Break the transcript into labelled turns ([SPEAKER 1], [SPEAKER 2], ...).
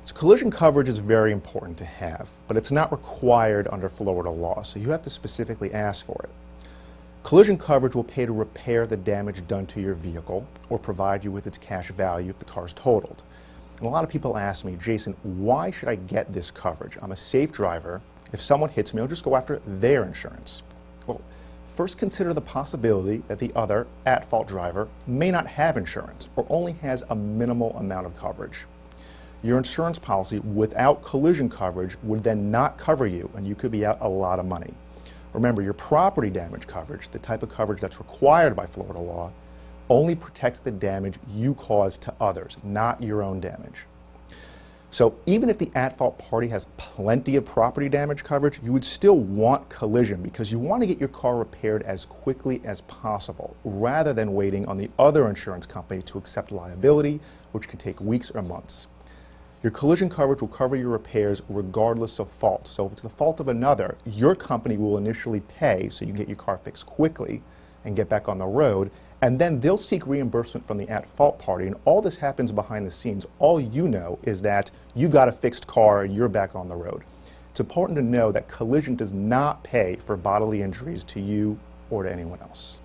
[SPEAKER 1] So collision coverage is very important to have, but it's not required under Florida law, so you have to specifically ask for it. Collision coverage will pay to repair the damage done to your vehicle or provide you with its cash value if the car is totaled. And a lot of people ask me, Jason, why should I get this coverage? I'm a safe driver. If someone hits me, I'll just go after their insurance. Well, first consider the possibility that the other at-fault driver may not have insurance or only has a minimal amount of coverage. Your insurance policy without collision coverage would then not cover you, and you could be out a lot of money. Remember, your property damage coverage, the type of coverage that's required by Florida law, only protects the damage you cause to others, not your own damage. So even if the at-fault party has plenty of property damage coverage, you would still want collision because you want to get your car repaired as quickly as possible rather than waiting on the other insurance company to accept liability, which could take weeks or months. Your collision coverage will cover your repairs regardless of fault. So if it's the fault of another, your company will initially pay so you can get your car fixed quickly and get back on the road, and then they'll seek reimbursement from the at-fault party, and all this happens behind the scenes. All you know is that you got a fixed car and you're back on the road. It's important to know that collision does not pay for bodily injuries to you or to anyone else.